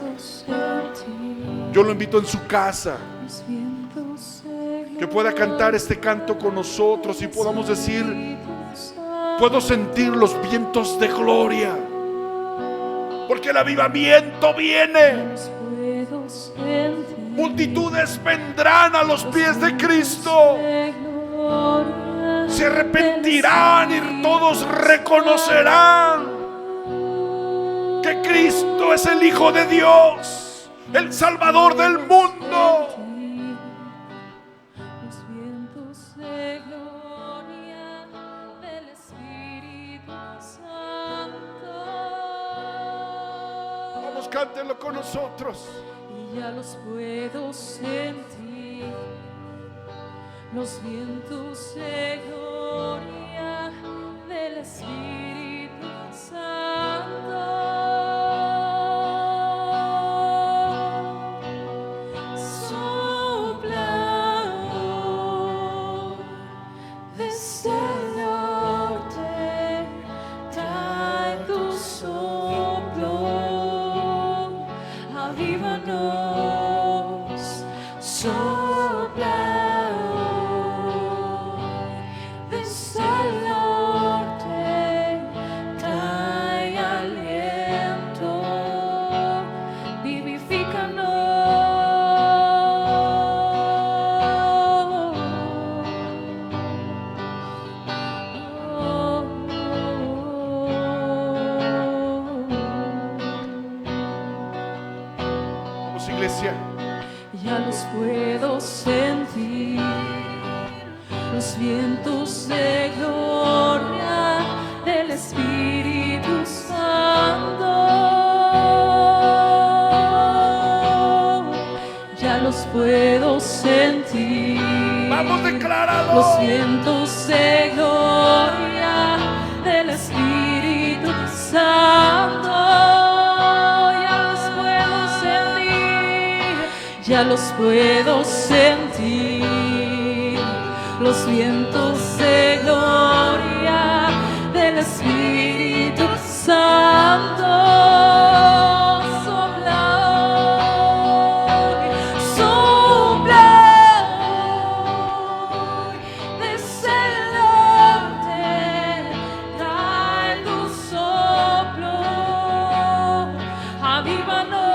Yo lo invito en su casa, que pueda cantar este canto con nosotros y podamos decir: puedo sentir los vientos de gloria, porque el avivamiento viene. Multitudes vendrán a los pies de Cristo, se arrepentirán y todos reconocerán que Cristo es el Hijo de Dios, el Salvador del mundo. Los vientos de gloria del Espíritu Santo. Vamos, cántenlo con nosotros. Y ya los puedo sentir, los vientos de gloria del Espíritu Santo. Ya los puedo sentir, los vientos de gloria del Espíritu Santo. Ya los puedo sentir. Vamos, decláralo. Los vientos de gloria del Espíritu Santo. Ya los puedo sentir, los vientos de gloria del Espíritu Santo. Sopla hoy, sopla hoy, desde el norte, trae tu soplo, avívanos.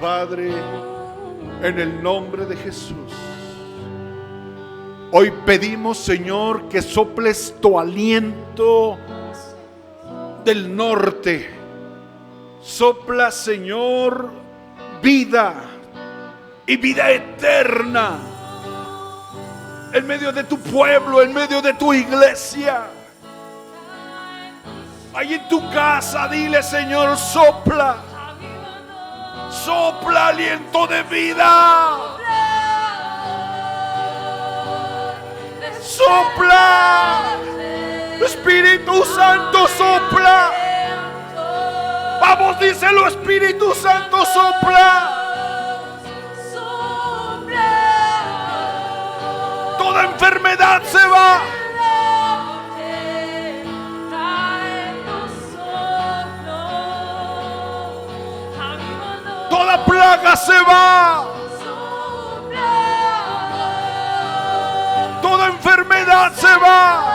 Padre, en el nombre de Jesús, hoy pedimos, Señor, que soples tu aliento del norte. Sopla, Señor, vida y vida eterna en medio de tu pueblo, en medio de tu iglesia. Ahí en tu casa, dile: Señor, sopla. Sopla aliento de vida. Sopla. Espíritu Santo, sopla. Vamos, díselo: Espíritu Santo, sopla. enfermedad se va. Toda plaga se va. Toda enfermedad se va.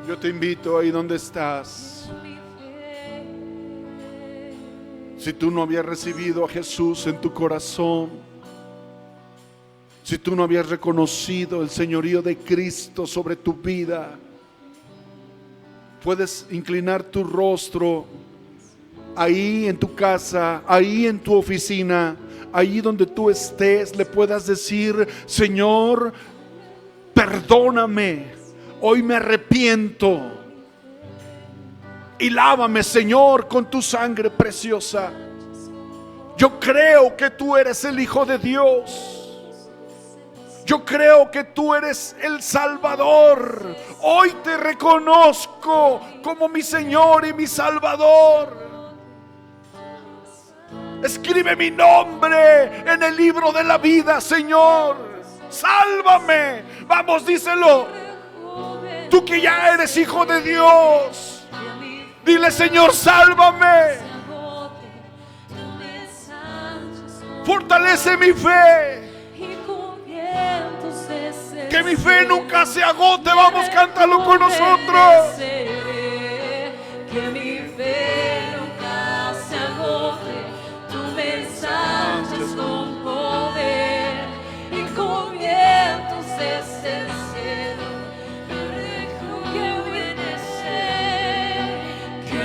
Yo te invito ahí donde estás. Si tú no habías recibido a Jesús en tu corazón, si tú no habías reconocido el señorío de Cristo sobre tu vida, puedes inclinar tu rostro ahí en tu casa, ahí en tu oficina, ahí donde tú estés, le puedas decir: Señor, perdóname. Hoy me arrepiento y lávame, Señor, con tu sangre preciosa. Yo creo que tú eres el Hijo de Dios. Yo creo que tú eres el Salvador. Hoy te reconozco como mi Señor y mi Salvador. Escribe mi nombre en el libro de la vida, Señor. Sálvame. Vamos, díselo. Tú que ya eres hijo de Dios, dile: Señor, sálvame. Fortalece mi fe. Que mi fe nunca se agote. Vamos, cántalo con nosotros. Que mi fe nunca se agote. Tú me ensanches con poder y con vientos desde el cielo.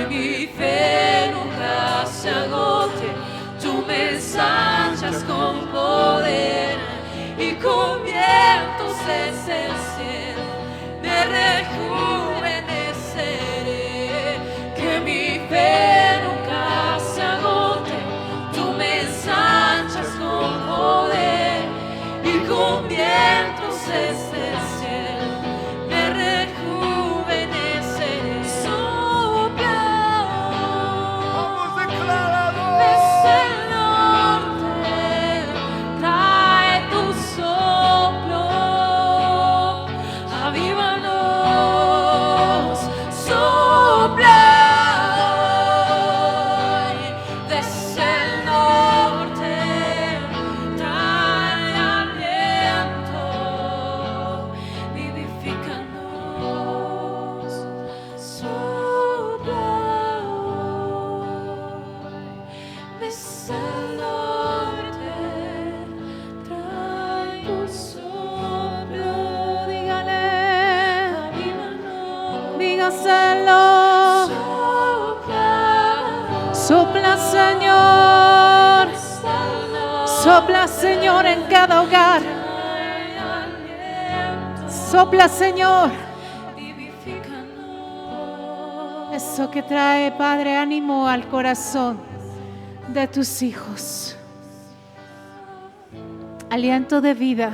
Mi fe nunca se agote, tú me ensanchas con poder y con vientos desde el cielo me rejuveneceré. Que mi fe nunca se agote, tú me ensanchas con poder y con vientos desde el cielo me rejuveneceré. Sopla, Señor. Sopla, Señor, en cada hogar. Sopla, Señor. Eso que trae, Padre, ánimo al corazón de tus hijos. Aliento de vida.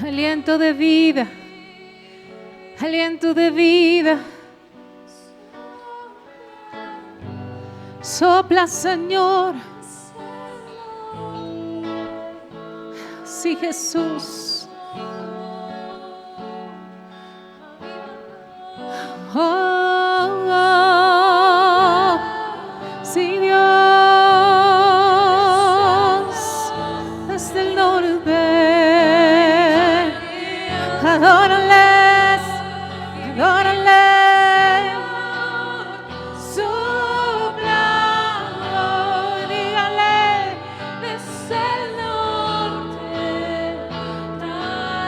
Aliento de vida. Aliento de vida. Sopla, Señor. Sí, Jesús. Oh, oh, sí, Dios, desde el norte. Adórales, adórales.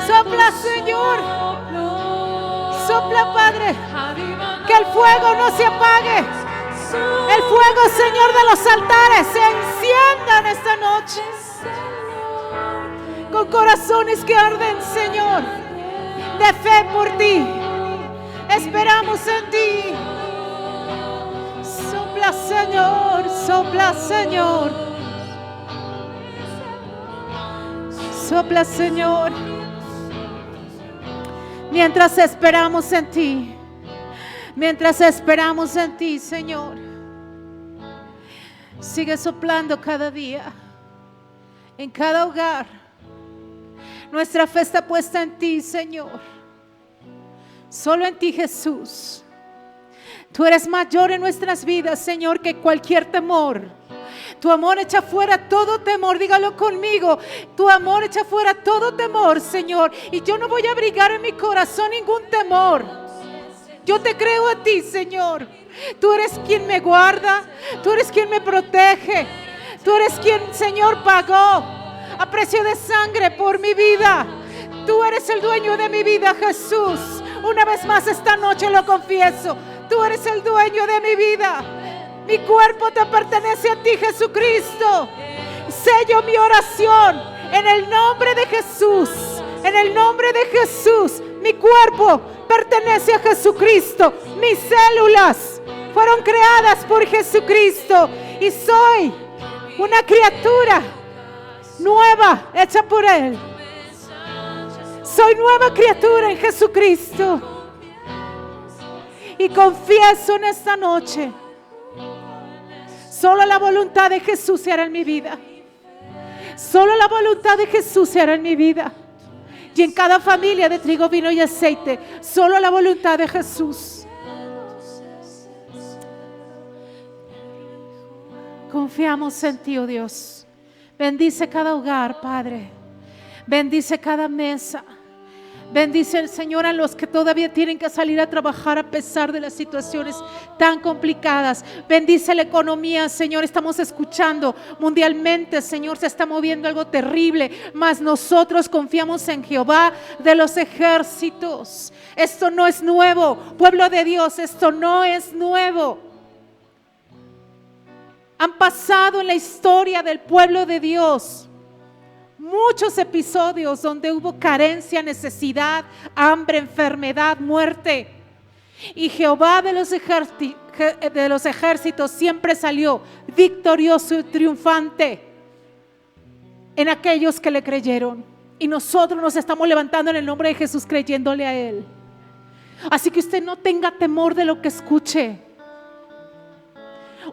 Sopla, Señor. Sopla, Padre. Que el fuego no se apague. El fuego, Señor, de los altares se encienda en esta noche. Con corazones que arden, Señor, de fe por ti. Esperamos en ti. Sopla, Señor. Sopla, Señor. Sopla, Señor. Mientras esperamos en ti. Mientras esperamos en ti, Señor. Sigue soplando cada día, en cada hogar. Nuestra fe está puesta en ti, Señor. Solo en ti, Jesús. Tú eres mayor en nuestras vidas, Señor, que cualquier temor. Tu amor echa fuera todo temor. Dígalo conmigo. Tu amor echa fuera todo temor, Señor. Y yo no voy a abrigar en mi corazón ningún temor. Yo te creo a ti, Señor. Tú eres quien me guarda. Tú eres quien me protege. Tú eres quien, Señor, pagó a precio de sangre por mi vida. Tú eres el dueño de mi vida, Jesús. Una vez más esta noche lo confieso. Tú eres el dueño de mi vida. Mi cuerpo te pertenece a ti, Jesucristo. Sello mi oración en el nombre de Jesús. En el nombre de Jesús. Mi cuerpo pertenece a Jesucristo. Mis células fueron creadas por Jesucristo. Y soy una criatura nueva, hecha por Él. Soy nueva criatura en Jesucristo. Y confieso en esta noche, solo la voluntad de Jesús se hará en mi vida. Solo la voluntad de Jesús se hará en mi vida. Y en cada familia de trigo, vino y aceite, solo la voluntad de Jesús. Confiamos en ti, oh Dios. Bendice cada hogar, Padre. Bendice cada mesa. Bendice el Señor a los que todavía tienen que salir a trabajar a pesar de las situaciones tan complicadas. Bendice la economía, Señor. Estamos escuchando mundialmente, Señor, se está moviendo algo terrible, mas nosotros confiamos en Jehová de los ejércitos. Esto no es nuevo, pueblo de Dios, esto no es nuevo. Han pasado en la historia del pueblo de Dios muchos episodios donde hubo carencia, necesidad, hambre, enfermedad, muerte. Y Jehová de los ejércitos siempre salió victorioso y triunfante en aquellos que le creyeron. Y nosotros nos estamos levantando en el nombre de Jesús creyéndole a Él. Así que usted no tenga temor de lo que escuche.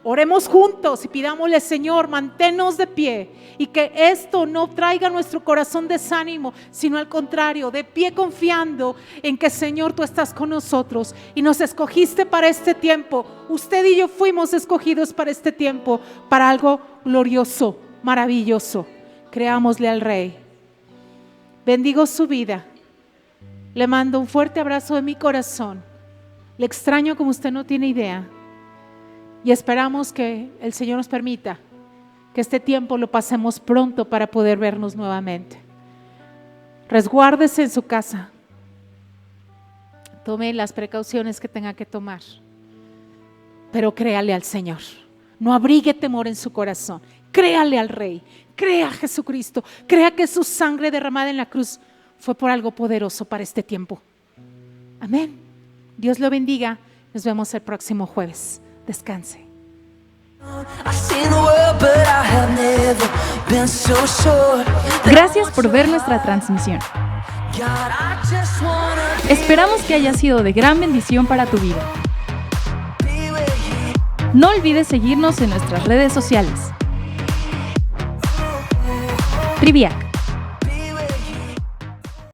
Oremos juntos y pidámosle, Señor, manténnos de pie y que esto no traiga a nuestro corazón desánimo, sino al contrario, de pie confiando en que, Señor, tú estás con nosotros y nos escogiste para este tiempo. Usted y yo fuimos escogidos para este tiempo, para algo glorioso, maravilloso. Creámosle al Rey. Bendigo su vida. Le mando un fuerte abrazo de mi corazón. Le extraño como usted no tiene idea. Y esperamos que el Señor nos permita que este tiempo lo pasemos pronto para poder vernos nuevamente. Resguárdese en su casa. Tome las precauciones que tenga que tomar. Pero créale al Señor. No abrigue temor en su corazón. Créale al Rey. Crea a Jesucristo. Crea que su sangre derramada en la cruz fue por algo poderoso para este tiempo. Amén. Dios lo bendiga. Nos vemos el próximo jueves. Descanse. Gracias por ver nuestra transmisión. Esperamos que haya sido de gran bendición para tu vida. No olvides seguirnos en nuestras redes sociales. Triviac.